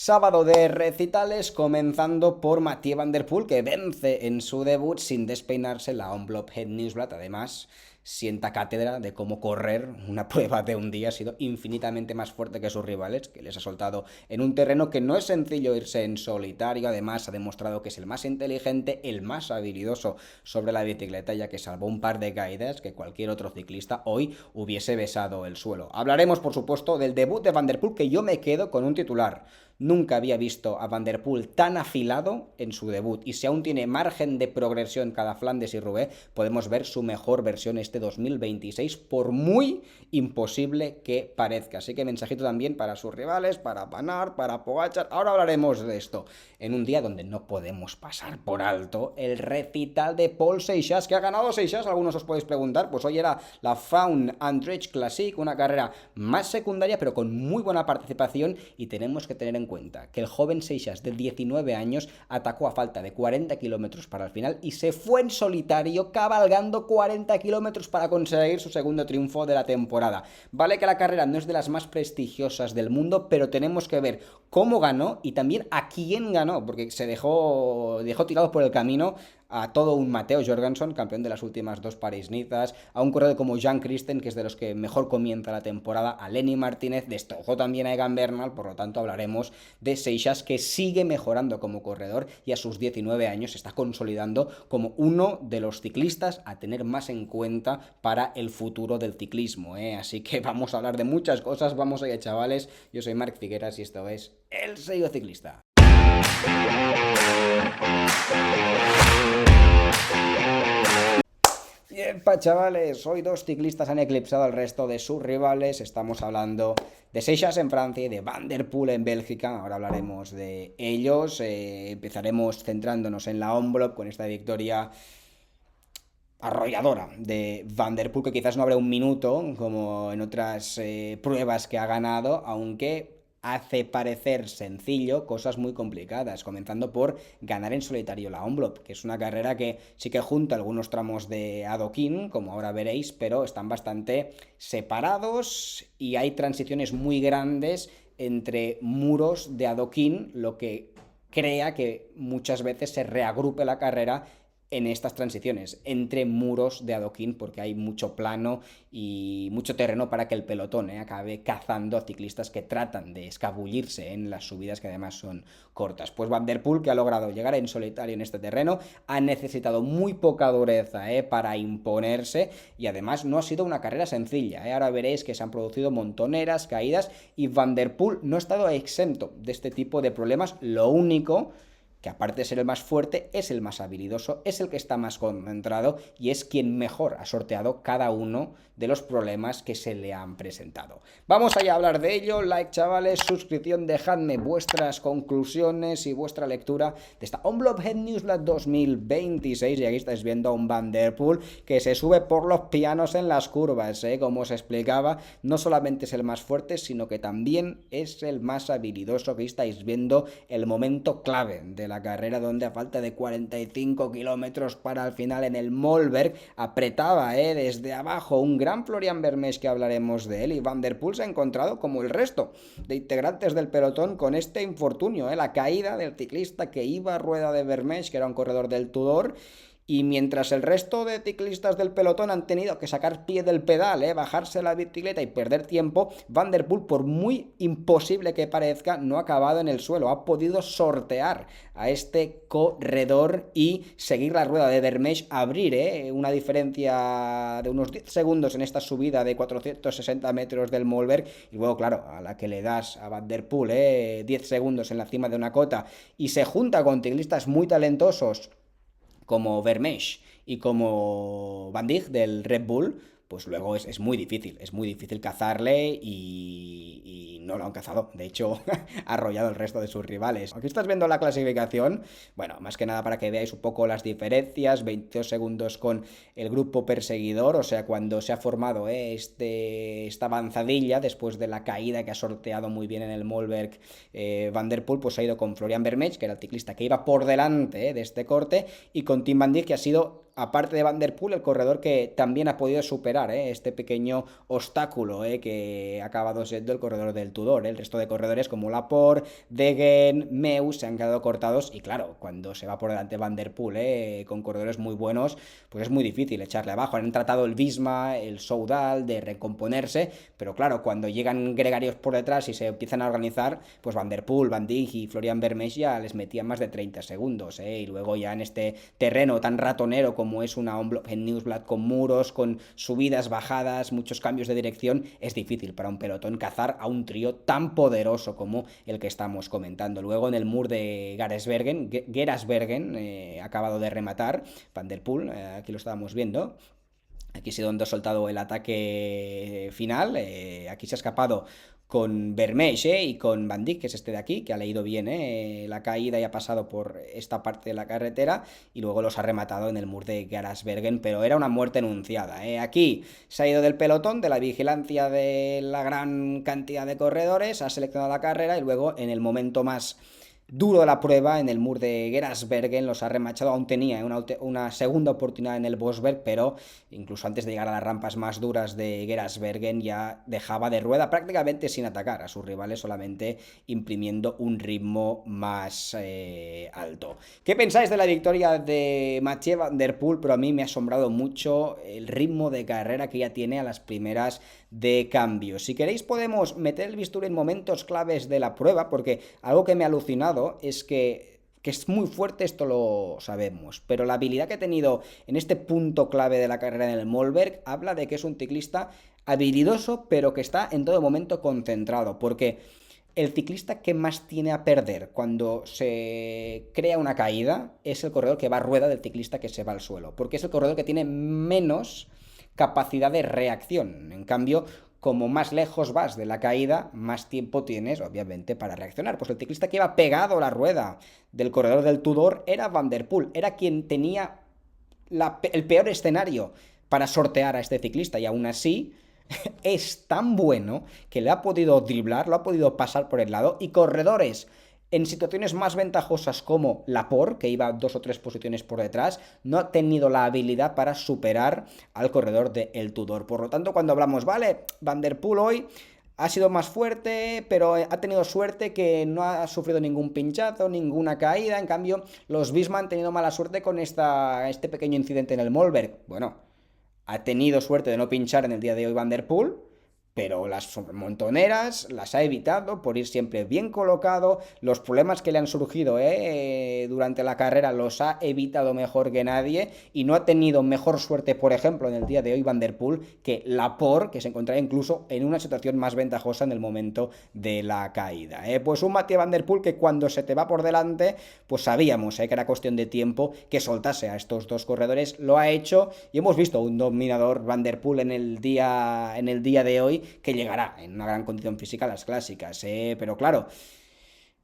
Sábado de recitales, comenzando por Mathieu van der Poel, que vence en su debut sin despeinarse la Omloop Het Nieuwsblad. Además, sienta cátedra de cómo correr una prueba de un día. Ha sido infinitamente más fuerte que sus rivales, que les ha soltado en un terreno que no es sencillo irse en solitario. Además, ha demostrado que es el más inteligente, el más habilidoso sobre la bicicleta, ya que salvó un par de caídas que cualquier otro ciclista hoy hubiese besado el suelo. Hablaremos, por supuesto, del debut de Van der Poel, que yo me quedo con un titular. Nunca había visto a Van der Poel tan afilado en su debut, y si aún tiene margen de progresión cada Flandes y Roubaix, podemos ver su mejor versión este 2026, por muy imposible que parezca. Así que mensajito también para sus rivales, para Van Aert, para Pogačar. Ahora hablaremos de esto, en un día donde no podemos pasar por alto el recital de Paul Seixas. ¿Que ha ganado Seixas? Algunos os podéis preguntar. Pues hoy era la Faun Andritz Classic, una carrera más secundaria pero con muy buena participación, y tenemos que tener en cuenta que el joven Seixas de 19 años atacó a falta de 40 kilómetros para el final y se fue en solitario cabalgando 40 kilómetros para conseguir su segundo triunfo de la temporada. Vale que la carrera no es de las más prestigiosas del mundo, pero tenemos que ver cómo ganó y también a quién ganó, porque se dejó tirado por el camino a todo un Matteo Jorgenson, campeón de las últimas dos París-Nizas, a un corredor como Jan Christen, que es de los que mejor comienza la temporada, a Lenny Martínez, destrozó también a Egan Bernal. Por lo tanto hablaremos de Seixas, que sigue mejorando como corredor y a sus 19 años se está consolidando como uno de los ciclistas a tener más en cuenta para el futuro del ciclismo, Así que vamos a hablar de muchas cosas. Vamos allá, chavales. Yo soy Marc Figueras y esto es El Sello Ciclista. Bien, chavales, hoy dos ciclistas han eclipsado al resto de sus rivales. Estamos hablando de Seixas en Francia y de Van der Poel en Bélgica. Ahora hablaremos de ellos. Empezaremos centrándonos en la Omloop con esta victoria arrolladora de Van der Poel, que quizás no habrá un minuto como en otras pruebas que ha ganado, aunque hace parecer sencillo cosas muy complicadas, comenzando por ganar en solitario la Omloop, que es una carrera que sí que junta algunos tramos de adoquín, como ahora veréis, pero están bastante separados y hay transiciones muy grandes entre muros de adoquín, lo que crea que muchas veces se reagrupe la carrera en estas transiciones entre muros de adoquín, porque hay mucho plano y mucho terreno para que el pelotón acabe cazando a ciclistas que tratan de escabullirse en las subidas, que además son cortas. Pues Van der Poel, que ha logrado llegar en solitario en este terreno, ha necesitado muy poca dureza para imponerse, y además no ha sido una carrera sencilla. Ahora veréis que se han producido montoneras, caídas, y Van der Poel no ha estado exento de este tipo de problemas. Lo único que, aparte de ser el más fuerte, es el más habilidoso, es el que está más concentrado y es quien mejor ha sorteado cada uno de los problemas que se le han presentado. Vamos allá a hablar de ello. Like, chavales, suscripción, dejadme vuestras conclusiones y vuestra lectura de esta Omloop Het Nieuwsblad 2026, y aquí estáis viendo a un Van der Poel que se sube por los pianos en las curvas, como os explicaba. No solamente es el más fuerte, sino que también es el más habilidoso. Aquí estáis viendo el momento clave de la carrera, donde a falta de 45 kilómetros para el final en el Mollberg apretaba desde abajo un gran Florian Vermeersch, que hablaremos de él, y Van der Poel se ha encontrado, como el resto de integrantes del pelotón, con este infortunio, la caída del ciclista que iba a rueda de Vermeersch, que era un corredor del Tudor. Y mientras el resto de ciclistas del pelotón han tenido que sacar pie del pedal, bajarse la bicicleta y perder tiempo, Van der Poel, por muy imposible que parezca, no ha acabado en el suelo. Ha podido sortear a este corredor y seguir la rueda de Vermeersch, abrir una diferencia de unos 10 segundos en esta subida de 460 metros del Mollberg. Y luego, claro, a la que le das a Van der Poel 10 segundos en la cima de una cota y se junta con ciclistas muy talentosos como Vermeersch y como Van Dijk del Red Bull, pues luego es muy difícil cazarle, y no lo han cazado. De hecho, ha arrollado el resto de sus rivales. Aquí estás viendo la clasificación. Bueno, más que nada para que veáis un poco las diferencias. 22 segundos con el grupo perseguidor, o sea, cuando se ha formado esta avanzadilla después de la caída que ha sorteado muy bien en el Mollberg Van der Poel, pues ha ido con Florian Vermeersch, que era el ciclista que iba por delante de este corte, y con Tim Van Dijk, que ha sido aparte de Van der Poel, el corredor que también ha podido superar este pequeño obstáculo que ha acabado siendo el corredor del Tudor. El resto de corredores como Laporte, Degen, Meus se han quedado cortados y claro, cuando se va por delante Van der Poel con corredores muy buenos, pues es muy difícil echarle abajo. Han tratado el Visma, el Soudal de recomponerse, pero claro, cuando llegan gregarios por detrás y se empiezan a organizar, pues Van der Poel, Van Dijk y Florian Vermeersch ya les metían más de 30 segundos, y luego ya en este terreno tan ratonero como es una Omloop en Nieuwsblad, con muros, con subidas, bajadas, muchos cambios de dirección, es difícil para un pelotón cazar a un trío tan poderoso como el que estamos comentando. Luego en el mur de Gerasbergen, acabado de rematar Van der Poel, aquí lo estábamos viendo. Aquí ha sido donde ha soltado el ataque final. Aquí se ha escapado con Vermeersch y con Van Dijk, que es este de aquí, que ha leído bien la caída y ha pasado por esta parte de la carretera y luego los ha rematado en el mur de Gerasbergen, pero era una muerte anunciada. Aquí se ha ido del pelotón, de la vigilancia de la gran cantidad de corredores, ha seleccionado la carrera y luego en el momento más duro de la prueba, en el mur de Gerasbergen, los ha remachado. Aún tenía una segunda oportunidad en el Bosberg, pero incluso antes de llegar a las rampas más duras de Gerasbergen ya dejaba de rueda prácticamente sin atacar a sus rivales, solamente imprimiendo un ritmo más alto. ¿Qué pensáis de la victoria de Mathieu Van der Poel? Pero a mí me ha asombrado mucho el ritmo de carrera que ya tiene a las primeras de cambio. Si queréis podemos meter el bisturí en momentos claves de la prueba, porque algo que me ha alucinado es que es muy fuerte, esto lo sabemos, pero la habilidad que ha tenido en este punto clave de la carrera en el Mollberg habla de que es un ciclista habilidoso, pero que está en todo momento concentrado, porque el ciclista que más tiene a perder cuando se crea una caída es el corredor que va a rueda del ciclista que se va al suelo, porque es el corredor que tiene menos capacidad de reacción. En cambio, como más lejos vas de la caída, más tiempo tienes, obviamente, para reaccionar. Pues el ciclista que iba pegado a la rueda del corredor del Tudor era Van der Poel, era quien tenía el peor escenario para sortear a este ciclista, y aún así es tan bueno que le ha podido driblar, lo ha podido pasar por el lado, y corredores en situaciones más ventajosas como Laporte, que iba 2 o 3 posiciones por detrás, no ha tenido la habilidad para superar al corredor de El Tudor. Por lo tanto, cuando hablamos, vale, Van der Poel hoy ha sido más fuerte, pero ha tenido suerte que no ha sufrido ningún pinchazo, ninguna caída. En cambio, los Visma han tenido mala suerte con este pequeño incidente en el Mollberg. Bueno, ha tenido suerte de no pinchar en el día de hoy Van der Poel, pero las montoneras las ha evitado por ir siempre bien colocado. Los problemas que le han surgido durante la carrera los ha evitado mejor que nadie, y no ha tenido mejor suerte, por ejemplo, en el día de hoy Van der Poel, que Laporte, que se encontraba incluso en una situación más ventajosa en el momento de la caída. Pues un Mathieu Van der Poel que cuando se te va por delante, pues sabíamos que era cuestión de tiempo que soltase a estos dos corredores. Lo ha hecho y hemos visto un dominador Van der Poel en el día de hoy, que llegará en una gran condición física a las clásicas, pero claro,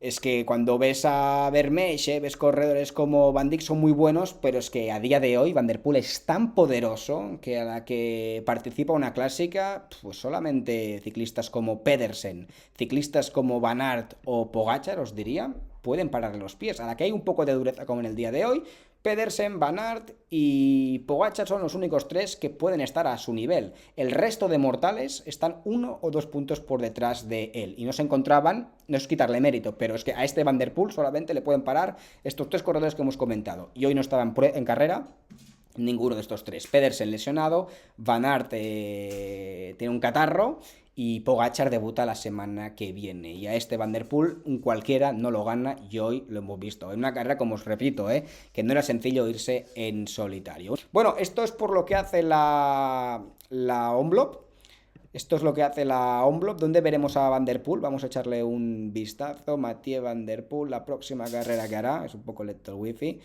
es que cuando ves a Vermeersch, ves corredores como Van Dijk, son muy buenos, pero es que a día de hoy Van der Poel es tan poderoso que a la que participa una clásica, pues solamente ciclistas como Pedersen, ciclistas como Van Aert o Pogačar, os diría, pueden pararle los pies. A la que hay un poco de dureza como en el día de hoy, Pedersen, Van Aert y Pogačar son los únicos 3 que pueden estar a su nivel. El resto de mortales están 1 o 2 puntos por detrás de él. Y no se encontraban, no es quitarle mérito, pero es que a este Van der Poel solamente le pueden parar estos 3 corredores que hemos comentado. Y hoy no estaban en carrera ninguno de estos 3. Pedersen lesionado, Van Aert tiene un catarro, y Pogačar debuta la semana que viene. Y a este Van der Poel cualquiera no lo gana, y hoy lo hemos visto. En una carrera, como os repito, que no era sencillo irse en solitario. Bueno, esto es por lo que hace la Omloop. Esto es lo que hace la Omloop, donde veremos a Van der Poel. Vamos a echarle un vistazo. Mathieu Van der Poel, la próxima carrera que hará, es un poco lento el wifi,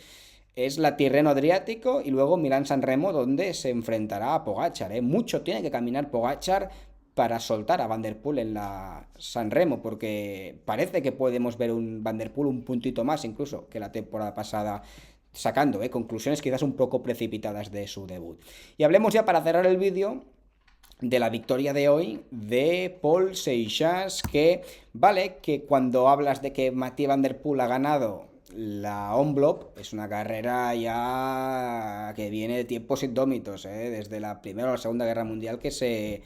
es la Tirreno Adriático y luego Milán-San Remo, donde se enfrentará a Pogačar. Mucho tiene que caminar Pogačar para soltar a Van der Poel en la San Remo, porque parece que podemos ver un Van der Poel un puntito más incluso que la temporada pasada, sacando conclusiones quizás un poco precipitadas de su debut. Y hablemos ya, para cerrar el vídeo, de la victoria de hoy de Paul Seixas, que vale, que cuando hablas de que Mathieu Van der Poel ha ganado La Omloop es una carrera ya que viene de tiempos indómitos, desde la Primera o la Segunda Guerra Mundial que se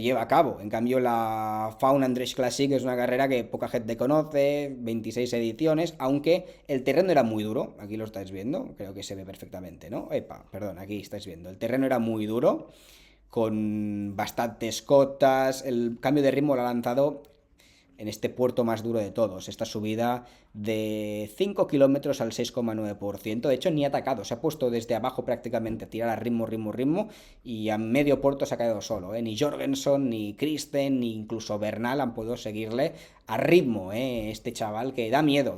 lleva a cabo. En cambio, la Faun Andrés Classic es una carrera que poca gente conoce, 26 ediciones, aunque el terreno era muy duro. Aquí lo estáis viendo, creo que se ve perfectamente, ¿no? Epa, perdón, aquí estáis viendo. El terreno era muy duro, con bastantes cotas. El cambio de ritmo lo ha lanzado en este puerto más duro de todos. Esta subida de 5 kilómetros al 6,9%. De hecho, ni ha atacado. Se ha puesto desde abajo prácticamente a tirar a ritmo. Y a medio puerto se ha quedado solo. Ni Jorgensen, ni Kristen, ni incluso Bernal han podido seguirle a ritmo. Este chaval que da miedo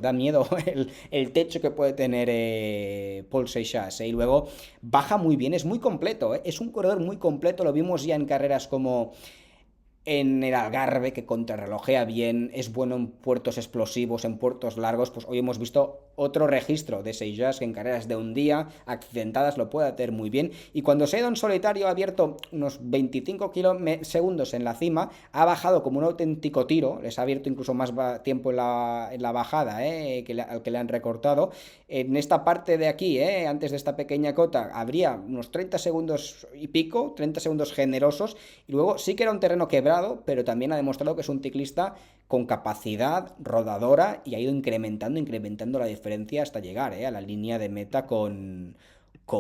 el techo que puede tener Paul Seixas. Y luego baja muy bien, es muy completo. Es un corredor muy completo. Lo vimos ya en carreras como en el Algarve, que contrarrelojea bien, es bueno en puertos explosivos, en puertos largos. Pues hoy hemos visto otro registro de Seixas que en carreras de un día, accidentadas, lo puede hacer muy bien. Y cuando se ha ido en solitario, ha abierto unos 25 segundos en la cima, ha bajado como un auténtico tiro, les ha abierto incluso más tiempo en la bajada, al que le han recortado. En esta parte de aquí, antes de esta pequeña cota, habría unos 30 segundos y pico, 30 segundos generosos, y luego sí que era un terreno quebrado, pero también ha demostrado que es un ciclista con capacidad rodadora y ha ido incrementando la diferencia hasta llegar a la línea de meta con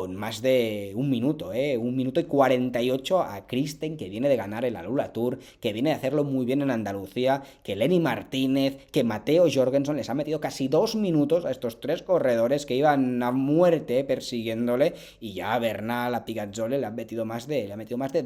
más de un minuto, 1 minuto y 48 a Kristen, que viene de ganar el Alula Tour, que viene de hacerlo muy bien en Andalucía, que Lenny Martínez, que Matteo Jorgensen les ha metido casi 2 minutos a estos tres corredores que iban a muerte persiguiéndole, y ya a Bernal, a Pigazzole le ha metido más de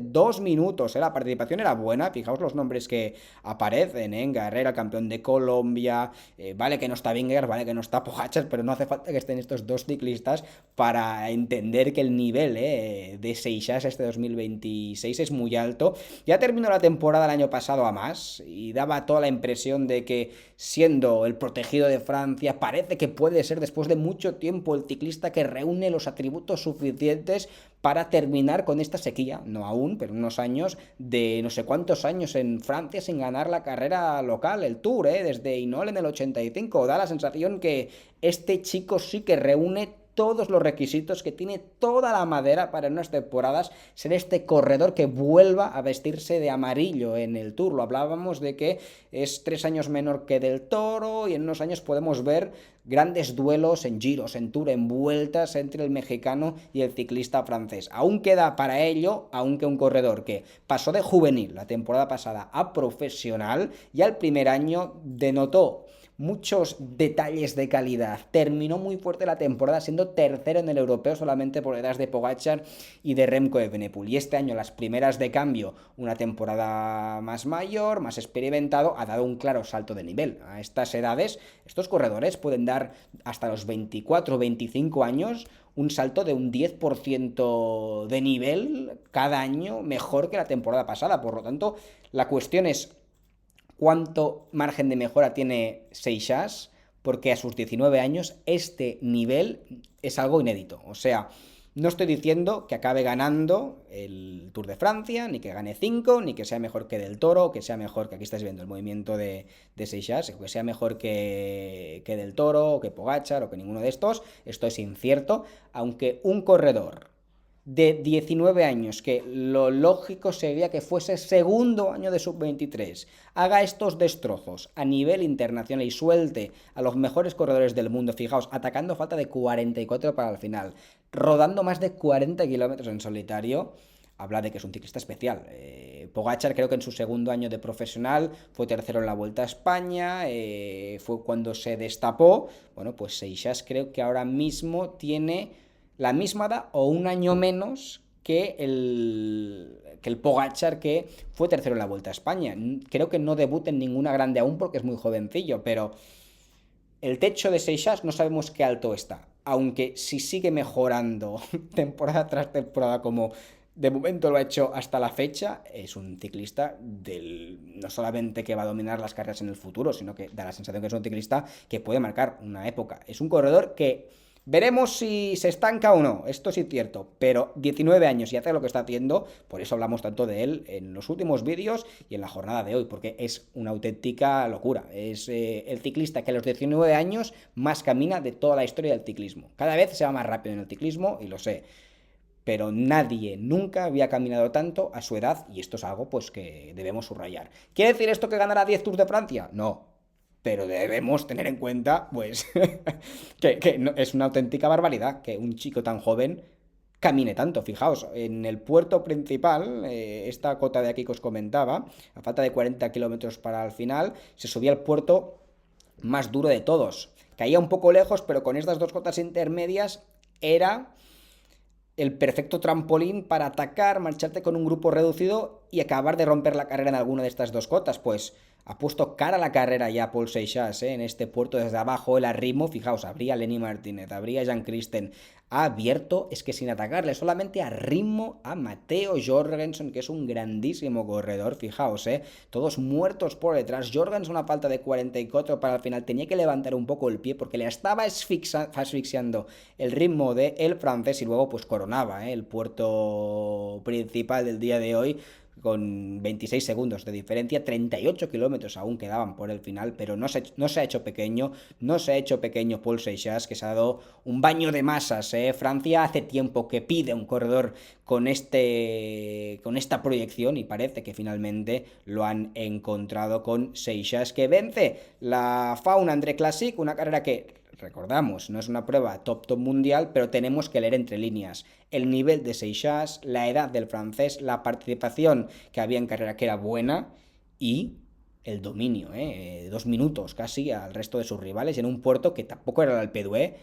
2 minutos. La participación era buena, fijaos los nombres que aparecen, en Guerrera, campeón de Colombia, vale que no está Vingegaard, vale que no está Pogačar, pero no hace falta que estén estos dos ciclistas para entender que el nivel de Seixas este 2026 es muy alto. Ya terminó la temporada el año pasado a más y daba toda la impresión de que, siendo el protegido de Francia, parece que puede ser después de mucho tiempo el ciclista que reúne los atributos suficientes para terminar con esta sequía, no aún, pero unos años, de no sé cuántos años en Francia sin ganar la carrera local, el Tour, desde Hinol en el 85. Da la sensación que este chico sí que reúne todos los requisitos, que tiene toda la madera para en unas temporadas ser este corredor que vuelva a vestirse de amarillo en el Tour. Lo hablábamos de que es 3 años menor que Del Toro, y en unos años podemos ver grandes duelos en giros, en Tour, en vueltas entre el mexicano y el ciclista francés. Aún queda para ello, aunque un corredor que pasó de juvenil la temporada pasada a profesional, ya el primer año denotó muchos detalles de calidad. Terminó muy fuerte la temporada siendo tercero en el europeo, solamente por detrás de Pogačar y de Remco Evenepoel. Y este año, las primeras de cambio, una temporada más mayor, más experimentado, ha dado un claro salto de nivel. A estas edades, estos corredores pueden dar hasta los 24 o 25 años un salto de un 10% de nivel cada año mejor que la temporada pasada. Por lo tanto, la cuestión es cuánto margen de mejora tiene Seixas, porque a sus 19 años este nivel es algo inédito. O sea, no estoy diciendo que acabe ganando el Tour de Francia, ni que gane 5, ni que sea mejor que Del Toro, que sea mejor, que aquí estáis viendo el movimiento de Seixas, que sea mejor que Del Toro, o que Pogačar, o que ninguno de estos. Esto es incierto, aunque un corredor de 19 años, que lo lógico sería que fuese segundo año de sub-23, haga estos destrozos a nivel internacional y suelte a los mejores corredores del mundo, fijaos, atacando falta de 44 para el final, rodando más de 40 kilómetros en solitario, habla de que es un ciclista especial. Pogačar, creo que en su segundo año de profesional fue tercero en la Vuelta a España, fue cuando se destapó. Bueno, pues Seixas creo que ahora mismo tiene la misma edad o un año menos que el Pogačar, que fue tercero en la Vuelta a España. Creo que no debuta en ninguna grande aún porque es muy jovencillo, pero el techo de Seixas no sabemos qué alto está. Aunque si sigue mejorando temporada tras temporada como de momento lo ha hecho hasta la fecha, es un ciclista no solamente que va a dominar las carreras en el futuro, sino que da la sensación que es un ciclista que puede marcar una época. Es un corredor que Veremos si se estanca o no, esto sí es cierto, pero 19 años y hace lo que está haciendo, por eso hablamos tanto de él en los últimos vídeos y en la jornada de hoy, porque es una auténtica locura. Es el ciclista que a los 19 años más camina de toda la historia del ciclismo. Cada vez se va más rápido en el ciclismo y lo sé, pero nadie nunca había caminado tanto a su edad y esto es algo pues que debemos subrayar. ¿Quiere decir esto que ganará 10 Tours de Francia? No, pero debemos tener en cuenta, pues, que es una auténtica barbaridad que un chico tan joven camine tanto. Fijaos, en el puerto principal, esta cota de aquí que os comentaba, a falta de 40 kilómetros para el final, se subía al puerto más duro de todos. Caía un poco lejos, pero con estas dos cotas intermedias era el perfecto trampolín para atacar, marcharte con un grupo reducido y acabar de romper la carrera en alguna de estas dos cotas. Pues ha puesto cara a la carrera ya Paul Seixas, en este puerto desde abajo, el arrimo. Fijaos, habría Lenny Martínez, habría Jan Christen. Ha abierto, es que sin atacarle, solamente a ritmo a Matteo Jorgensen, que es un grandísimo corredor. Fijaos, todos muertos por detrás. Jorgensen a falta de 44 para el final. Tenía que levantar un poco el pie porque le estaba asfixiando el ritmo del francés y luego pues coronaba el puerto principal del día de hoy con 26 segundos de diferencia, 38 kilómetros aún quedaban por el final, pero no se ha hecho pequeño, no se ha hecho pequeño Paul Seixas, que se ha dado un baño de masas. Francia hace tiempo que pide un corredor con esta proyección y parece que finalmente lo han encontrado con Seixas, que vence la Fauna André Classic, una carrera que recordamos, no es una prueba top mundial, pero tenemos que leer entre líneas el nivel de Seixas, la edad del francés, la participación que había en carrera que era buena y el dominio, 2 minutos casi al resto de sus rivales en un puerto que tampoco era el Alpe d'Huez.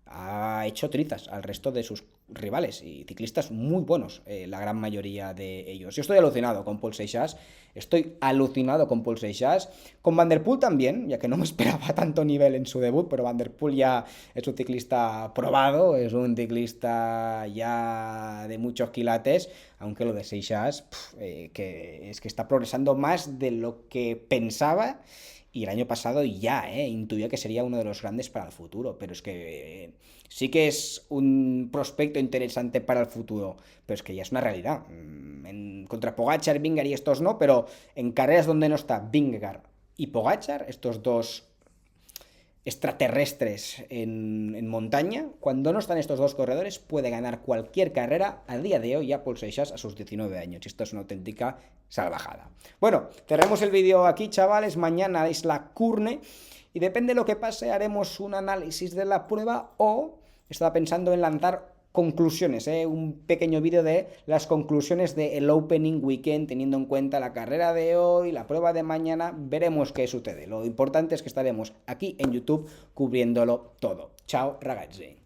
Ha hecho trizas al resto de sus rivales y ciclistas muy buenos, la gran mayoría de ellos. Yo estoy alucinado con Paul Seixas, estoy alucinado con Paul Seixas, con Van der Poel también, ya que no me esperaba tanto nivel en su debut, pero Van der Poel ya es un ciclista probado, es un ciclista ya de muchos quilates, aunque lo de Seixas, que es que está progresando más de lo que pensaba. Y el año pasado ya intuía que sería uno de los grandes para el futuro, pero es que sí que es un prospecto interesante para el futuro, pero es que ya es una realidad. Contra Pogačar, Vingegaard y estos no, pero en carreras donde no está Vingegaard y Pogačar, estos dos extraterrestres en montaña, cuando no están estos dos corredores, puede ganar cualquier carrera a día de hoy ya Paul Seixas a sus 19 años. Y esto es una auténtica salvajada. Bueno, cerremos el vídeo aquí, chavales. Mañana es la Kurne y depende de lo que pase, haremos un análisis de la prueba o estaba pensando en lanzar conclusiones, un pequeño vídeo de las conclusiones del Opening Weekend, teniendo en cuenta la carrera de hoy, la prueba de mañana, veremos qué sucede. Lo importante es que estaremos aquí en YouTube cubriéndolo todo. Chao, ragazzi.